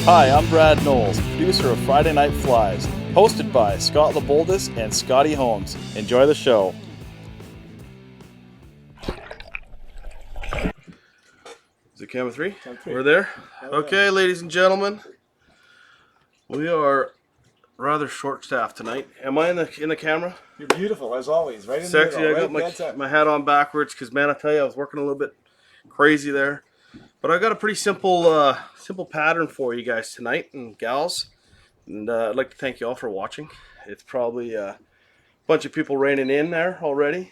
Hi, I'm Brad Knowles, producer of Friday Night Flies, hosted by Scott LeBoldus and Scotty Holmes. Enjoy the show. Is it camera three? We're there? Okay, ladies and gentlemen. We are rather short-staffed tonight. Am I in the camera? You're beautiful, as always. Right in Sexy. the middle. I got my hat on backwards because, man, I tell you, I was working a little bit crazy there. But I got a pretty simple pattern for you guys tonight and gals. And I'd like to thank you all for watching. It's probably a bunch of people raining in there already.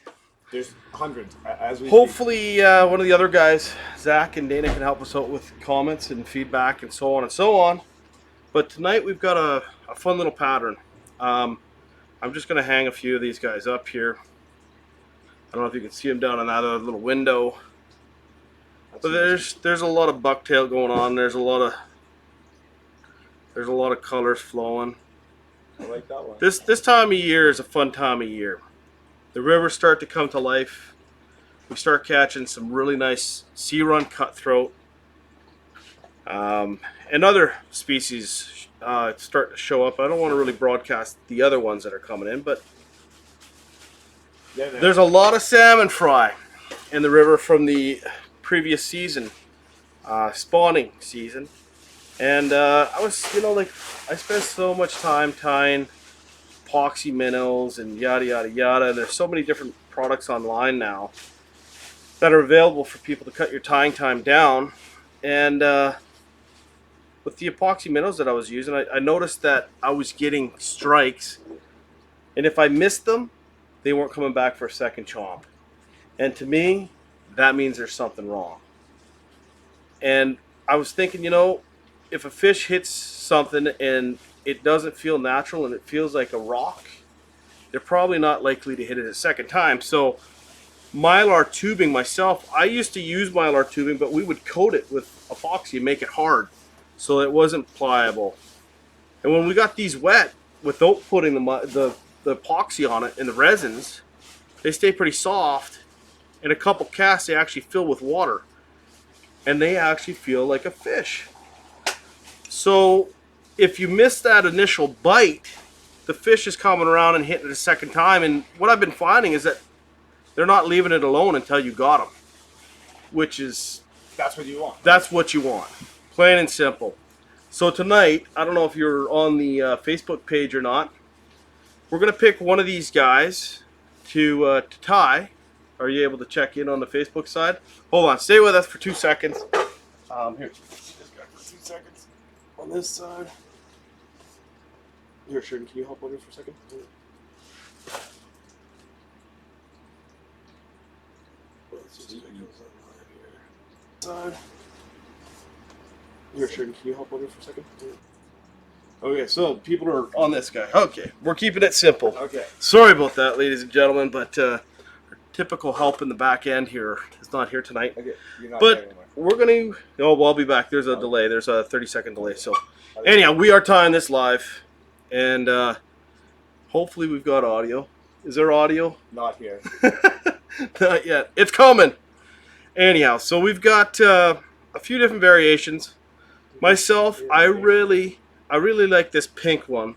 There's hundreds as we Hopefully one of the other guys, Zach and Dana, can help us out with comments and feedback and so on and so on. But tonight we've got a fun little pattern. I'm just going to hang a few of these guys up here. I don't know if you can see them down in that other little window. But there's a lot of bucktail going on. There's a lot of colors flowing. I like that one. This time of year is a fun time of year. The rivers start to come to life. We start catching some really nice sea run cutthroat, and other species start to show up. I don't want to really broadcast the other ones that are coming in, but there's a lot of salmon fry in the river from the previous season, spawning season. And I spent so much time tying epoxy minnows and yada yada yada. There's so many different products online now that are available for people to cut your tying time down. And with the epoxy minnows that I was using, I noticed that I was getting strikes, and if I missed them, they weren't coming back for a second chomp. And to me, that means there's something wrong. And I was thinking, if a fish hits something and it doesn't feel natural and it feels like a rock, they're probably not likely to hit it a second time. So Mylar tubing myself, I used to use Mylar tubing, but we would coat it with epoxy and make it hard so it wasn't pliable. And when we got these wet, without putting the epoxy on it and the resins, they stay pretty soft. In a couple casts, they actually fill with water, and they actually feel like a fish. So if you miss that initial bite, the fish is coming around and hitting it a second time. And what I've been finding is that they're not leaving it alone until you got them, which is... That's what you want. That's what you want. Plain and simple. So tonight, I don't know if you're on the Facebook page or not, we're going to pick one of these guys to tie. Are you able to check in on the Facebook side? Hold on. Stay with us for 2 seconds. Here. Just got for 2 seconds on this side. Here, Sheridan, can you help on me for a second? Side. Here, Sheridan, can you help on me for a second? Okay, so people are on this guy. Okay, we're keeping it simple. Okay. Sorry about that, ladies and gentlemen, but our typical help in the back end here is not here tonight. Okay. You're not but we're going to... Oh, well, I'll be back. There's a delay. There's a 30-second delay. So, anyhow, we are tying this live, and hopefully we've got audio. Is there audio? Not here. Not yet. It's coming. Anyhow, so we've got a few different variations. Myself, I really like this pink one.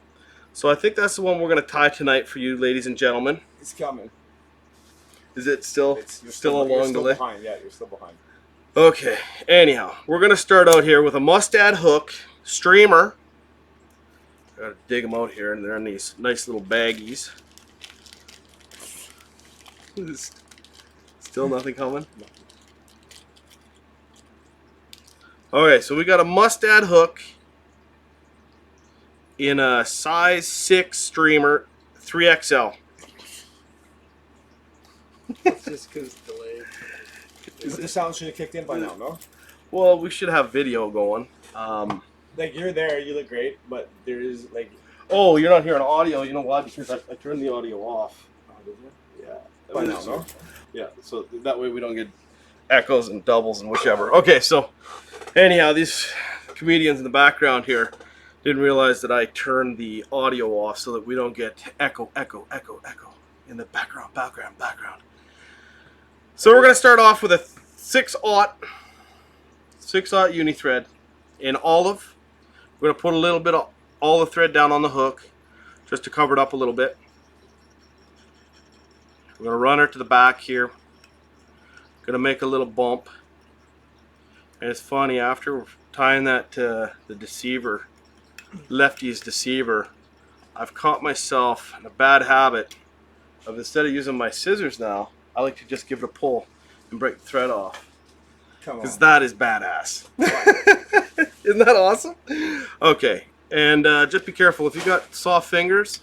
So I think that's the one we're going to tie tonight for you, ladies and gentlemen. It's coming. Is it still? You're still a long delay? Behind. Yeah, you're still behind. Okay. Anyhow, we're going to start out here with a mustad hook streamer. Got to dig them out here, and they're in these nice little baggies. Still nothing coming? Okay, so we got a mustad hook in a size 6 streamer, 3XL. It's just because it's delayed. The sound should have kicked in by now, no? Well, we should have video going. Like, you're there, you look great, but there is, like... Oh, you're not hearing audio. You know why? Because I turned the audio off. Oh, did you? Yeah. By now, no? Yeah, so that way we don't get echoes and doubles and whichever. Okay, so anyhow, these comedians in the background here didn't realize that I turned the audio off so that we don't get echo in the background. So we're going to start off with a 6/0 uni thread in olive We're going to put a little bit of all the thread down on the hook just to cover it up a little bit. We're going to run her to the back here. Going to make a little bump. And it's funny, after tying that to the deceiver, Lefty's deceiver, I've caught myself in a bad habit of, instead of using my scissors now, I like to just give it a pull and break the thread off. Because that is badass. Isn't that awesome? Okay, and just be careful. If you got soft fingers,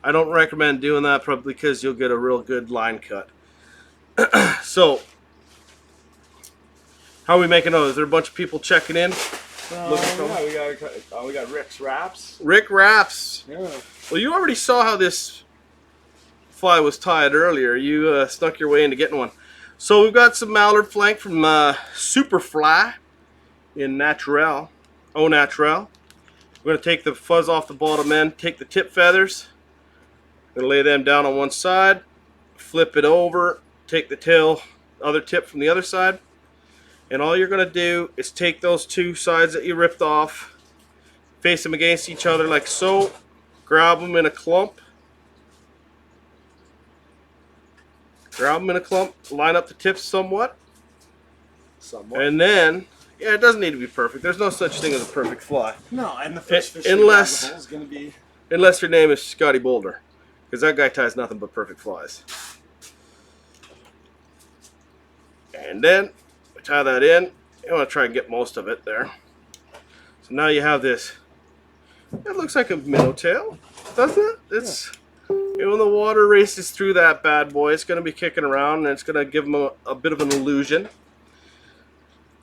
I don't recommend doing that, probably because you'll get a real good line cut. So, how are we making those? Is there a bunch of people checking in? Yeah, we got Rick's Wraps. Rick Wraps. Yeah. Well, you already saw how this fly was tied earlier. You snuck your way into getting one. So we've got some mallard flank from Superfly in Naturel. Au Naturel. We're going to take the fuzz off the bottom end, take the tip feathers, going to lay them down on one side, flip it over, take the tail, other tip from the other side, and all you're going to do is take those two sides that you ripped off, face them against each other like so, grab them in a clump, line up the tips somewhat, and then, yeah, it doesn't need to be perfect. There's no such thing as a perfect fly. No, and the fish unless is going to be... Unless your name is Scotty Boulder, because that guy ties nothing but perfect flies. And then we tie that in. You want to try and get most of it there. So now you have this. It looks like a minnow tail, doesn't it? It's... Yeah. When the water races through that bad boy, it's going to be kicking around, and it's going to give them a bit of an illusion.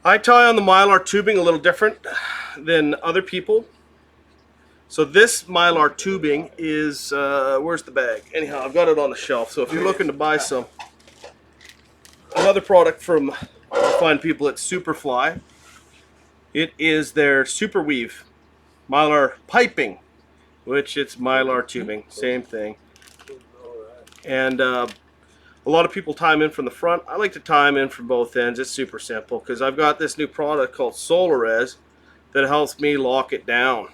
I tie on the Mylar tubing a little different than other people. So this Mylar tubing is, where's the bag? Anyhow, I've got it on the shelf. So if you're looking to buy some, another product from fine people at Superfly, it is their Super Weave Mylar piping, which it's Mylar tubing, same thing. And a lot of people tie them in from the front. I like to tie them in from both ends. It's super simple because I've got this new product called Solarez that helps me lock it down.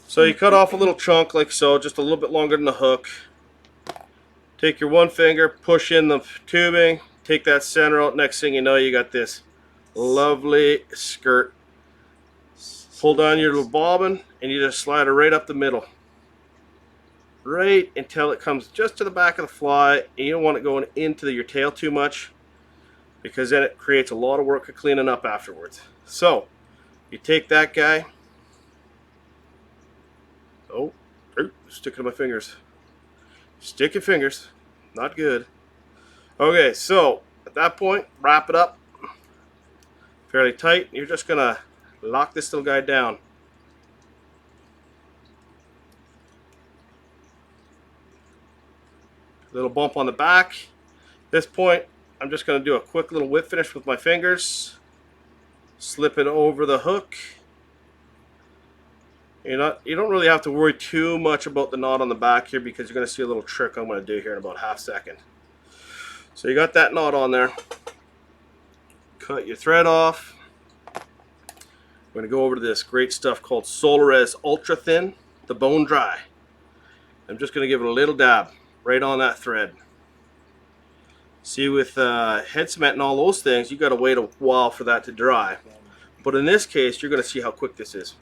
So you cut off a little chunk like so, just a little bit longer than the hook. Take your one finger, push in the tubing, take that center out. Next thing you know, you got this lovely skirt. Pull down your little bobbin and you just slide it right up the middle. Right until it comes just to the back of the fly, and you don't want it going into your tail too much because then it creates a lot of work of cleaning up afterwards. So you take that guy. Oh, sticking to my fingers. Stick your fingers. Not good. Okay, so at that point, wrap it up fairly tight. You're just going to lock this little guy down. Little bump on the back. At this point, I'm just going to do a quick little whip finish with my fingers. Slip it over the hook. You don't really have to worry too much about the knot on the back here because you're going to see a little trick I'm going to do here in about half a second. So you got that knot on there. Cut your thread off. I'm going to go over to this great stuff called Solarez Ultra Thin, the bone dry. I'm just going to give it a little dab right on that thread. See, with head cement and all those things, you got to wait a while for that to dry. But in this case, you're going to see how quick this is.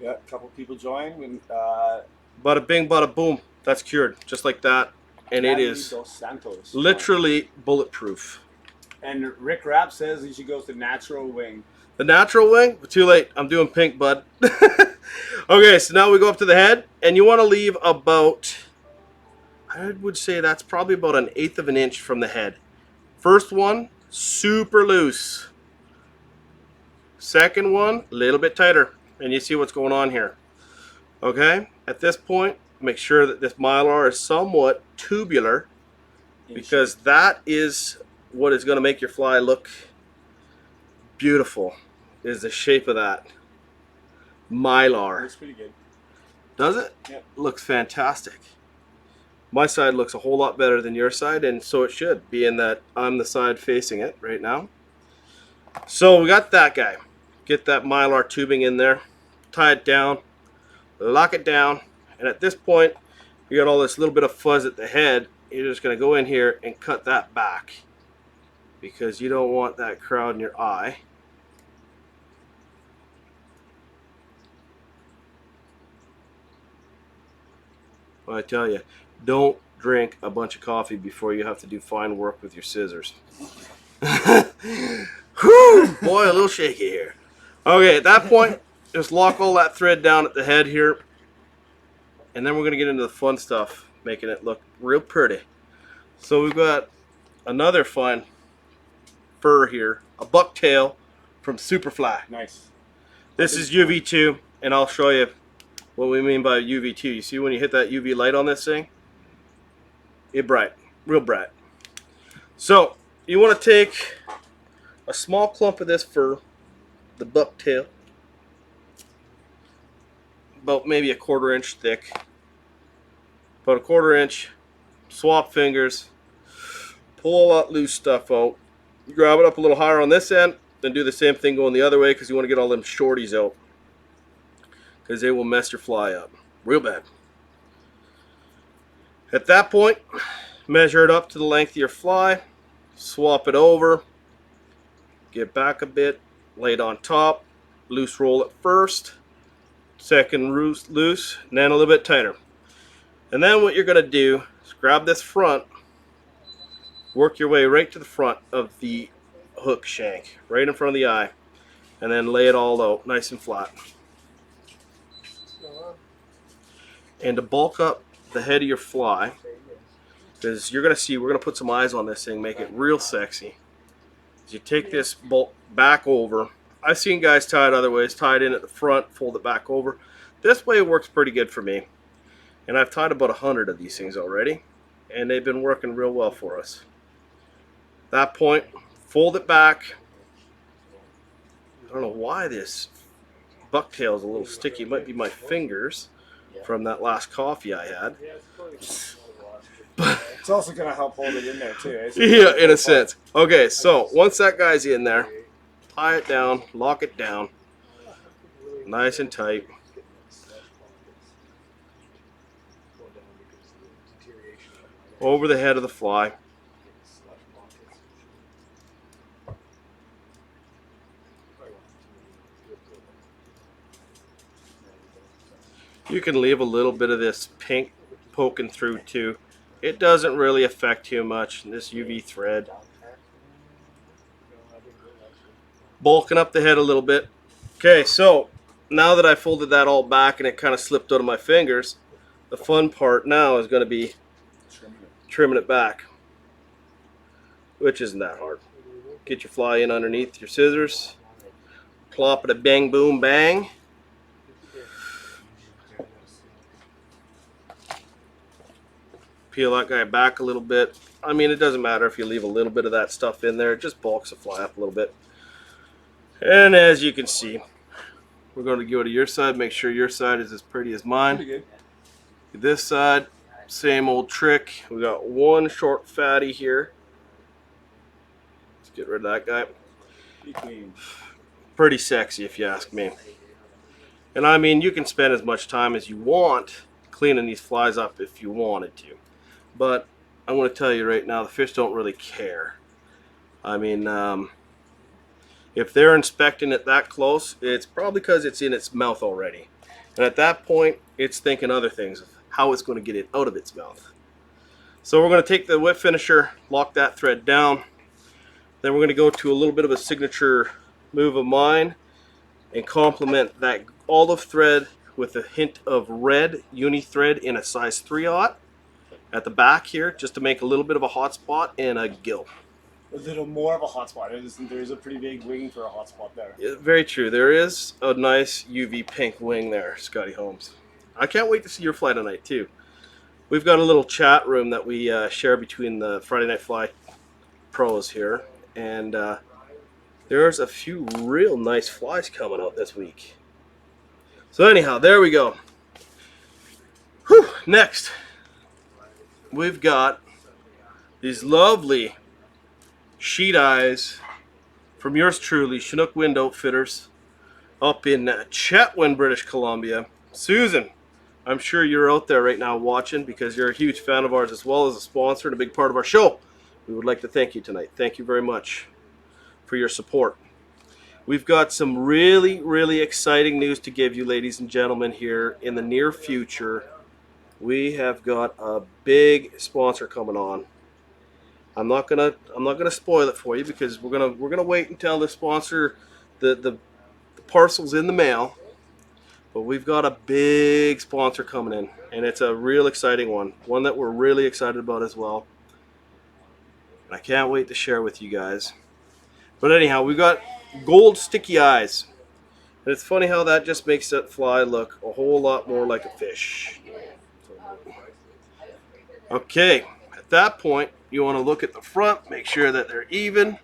Yeah, a couple people joined. Bada bing, bada boom. That's cured, just like that. And it is literally bulletproof. And Rick Rapp says he should go to Natural Wing. The Natural Wing? Too late. I'm doing pink, bud. Okay, so now we go up to the head, and you want to leave about, I would say that's probably about 1/8 of an inch from the head. First one, super loose. Second one, a little bit tighter. And you see what's going on here. Okay, at this point, make sure that this Mylar is somewhat tubular, because that is what is going to make your fly look beautiful, is the shape of that Mylar. Looks pretty good. Does it? Yep. Looks fantastic. My side looks a whole lot better than your side, and so it should, being that I'm the side facing it right now. So we got that guy. get that Mylar tubing in there, tie it down, lock it down, and at this point you got all this little bit of fuzz at the head. You're just going to go in here and cut that back because you don't want that crowd in your eye. Well, I tell you, don't drink a bunch of coffee before you have to do fine work with your scissors. Whew, boy, a little shaky here. Okay, at that point, just lock all that thread down at the head here. And then we're going to get into the fun stuff, making it look real pretty. So we've got another fun fur here, a bucktail from Superfly. Nice. This is UV2, and I'll show you what we mean by UV2. You see when you hit that UV light on this thing? It's bright, real bright. So you want to take a small clump of this fur, the bucktail, about maybe a 1/4 inch thick, about a 1/4 inch, swap fingers, pull all that loose stuff out, grab it up a little higher on this end, then do the same thing going the other way because you want to get all them shorties out because they will mess your fly up real bad. At that point, measure it up to the length of your fly, swap it over, get back a bit, lay it on top, loose roll it first, second loose, and then a little bit tighter. And then what you're going to do is grab this front, work your way right to the front of the hook shank, right in front of the eye, and then lay it all out nice and flat. And to bulk up the head of your fly, because you're going to see, we're going to put some eyes on this thing, make it real sexy. As you take this bolt back over, I've seen guys tie it other ways, tie it in at the front, fold it back over. This way works pretty good for me. And I've tied about 100 of these things already, and they've been working real well for us. At that point, fold it back. I don't know why this bucktail is a little sticky. It might be my fingers from that last coffee I had. It's also going to help hold it in there too. Yeah, in a sense. Okay, so once that guy's in there, tie it down, lock it down, nice and tight. Over the head of the fly. You can leave a little bit of this pink poking through too. It doesn't really affect too much. This UV thread. Bulking up the head a little bit. Okay, so now that I folded that all back and it kind of slipped out of my fingers, the fun part now is going to be trimming it back, which isn't that hard. Get your fly in underneath your scissors, plop it a bang boom bang. Peel that guy back a little bit. I mean, it doesn't matter if you leave a little bit of that stuff in there, it just bulks the fly up a little bit. And as you can see, we're going to go to your side, make sure your side is as pretty as mine. Pretty good. This side, same old trick. We got one short fatty here. Let's get rid of that guy. Pretty sexy if you ask me. And I mean, you can spend as much time as you want cleaning these flies up if you wanted to. But I'm going to tell you right now, the fish don't really care. I mean, if they're inspecting it that close, it's probably because it's in its mouth already. And at that point, it's thinking other things, how it's going to get it out of its mouth. So we're going to take the whip finisher, lock that thread down. Then we're going to go to a little bit of a signature move of mine and complement that olive thread with a hint of red uni thread in a size 3/0 at the back here, just to make a little bit of a hot spot and a gill. A little more of a hot spot. There's a pretty big wing for a hot spot there. Yeah, very true. There is a nice UV pink wing there, Scotty Holmes. I can't wait to see your fly tonight too. We've got a little chat room that we share between the Friday Night Fly pros here, and there's a few real nice flies coming out this week. So anyhow, there we go. Whew, next, we've got these lovely sheet eyes from yours truly, Chinook Wind Outfitters. up in Chetwynd, British Columbia. Susan, I'm sure you're out there right now watching because you're a huge fan of ours as well as a sponsor and a big part of our show. We would like to thank you tonight. Thank you very much for your support. We've got some really, really exciting news to give you, ladies and gentlemen, here in the near future. We have got a big sponsor coming on. I'm not gonna spoil it for you because we're gonna wait until the sponsor, the parcel's in the mail. But we've got a big sponsor coming in, and it's a real exciting one that we're really excited about as well. And I can't wait to share with you guys. But anyhow, we've got gold sticky eyes. And it's funny how that just makes that fly look a whole lot more like a fish. Okay, at that point, you want to look at the front, make sure that they're even.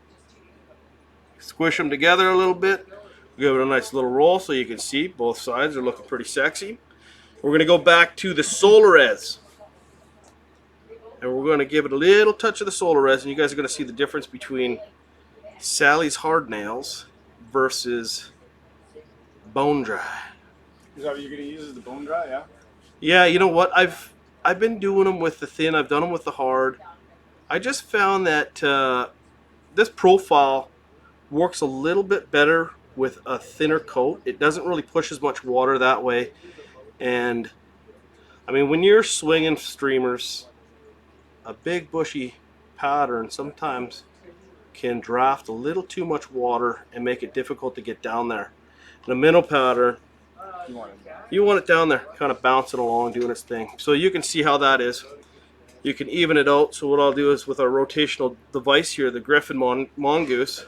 Squish them together a little bit. Give it a nice little roll so you can see both sides are looking pretty sexy. We're going to go back to the Solarez. And we're going to give it a little touch of the Solarez, and you guys are going to see the difference between Sally's hard nails versus bone dry. Is that what you're gonna use as the bone dry? Yeah. Yeah, you know what? I've been doing them with the thin. I've done them with the hard. I just found that this profile works a little bit better with a thinner coat. It doesn't really push as much water that way. And I mean, when you're swinging streamers, a big bushy pattern sometimes can draft a little too much water and make it difficult to get down there. And a minnow pattern, you want it down there, kind of bouncing along, doing its thing. So you can see how that is. You can even it out. So what I'll do is with our rotational device here, the Griffin Mongoose,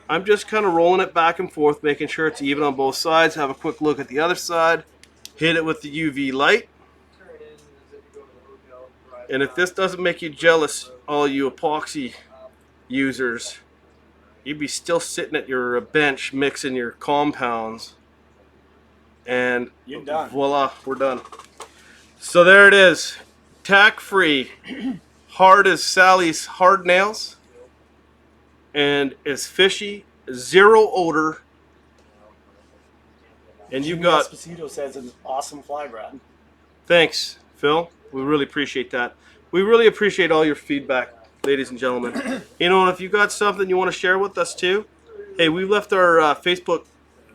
I'm just kind of rolling it back and forth, making sure it's even on both sides. Have a quick look at the other side. Hit it with the UV light. And if this doesn't make you jealous, all you epoxy users, you'd be still sitting at your bench mixing your compounds. And you're done. Voila, we're done. So there it is. Tack-free. Hard as Sally's hard nails. And it's fishy. Zero odor. And you've got... Esposito says it's an awesome fly, Brad. Thanks, Phil. We really appreciate that. We really appreciate all your feedback, ladies and gentlemen. You know, if you got something you want to share with us too, hey, we left our Facebook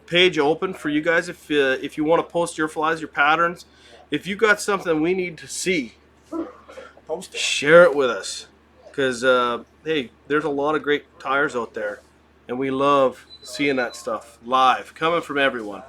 page open for you guys if you want to post your flies, your patterns. If you got something we need to see, Post it. Share it with us. Because, hey, there's a lot of great tires out there, and we love seeing that stuff live, coming from everyone.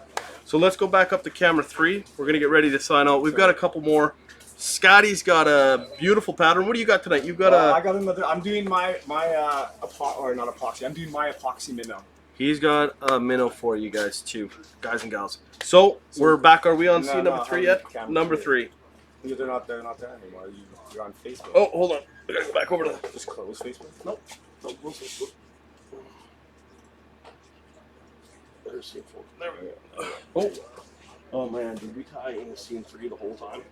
So let's go back up to camera 3. We're going to get ready to sign out. We've got a couple more. Scotty's got a beautiful pattern. What do you got tonight? You've got I got another. I'm doing my not epoxy. I'm doing my epoxy minnow. He's got a minnow for you guys too, guys and gals. So we're back. Are we on scene number 3 yet? Number 3. Yeah, they're not there anymore. You're on Facebook. Oh, hold on. We gotta go back over to the... Just close Facebook. Nope. Nope. Facebook. There's scene 4. There we go. Oh. Oh man, did we tie in scene 3 the whole time?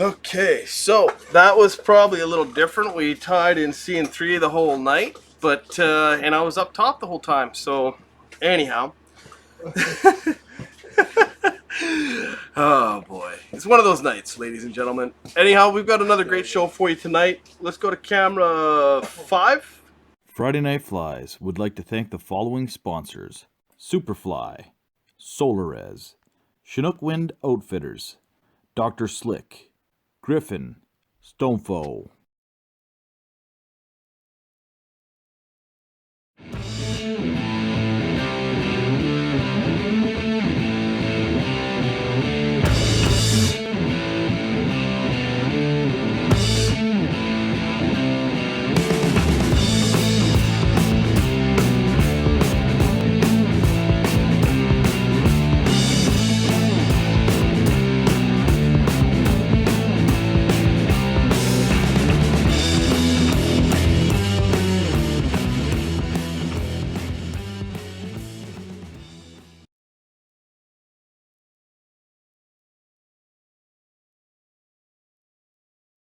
Okay, so that was probably a little different. We tied in scene 3 the whole night, but and I was up top the whole time. So anyhow. Oh boy, it's one of those nights, ladies and gentlemen. Anyhow, we've got another great show for you tonight. Let's go to camera 5. Friday Night Flies would like to thank the following sponsors: Superfly, Solarez, Chinook Wind Outfitters, Dr. Slick, Griffin, Stonefoe.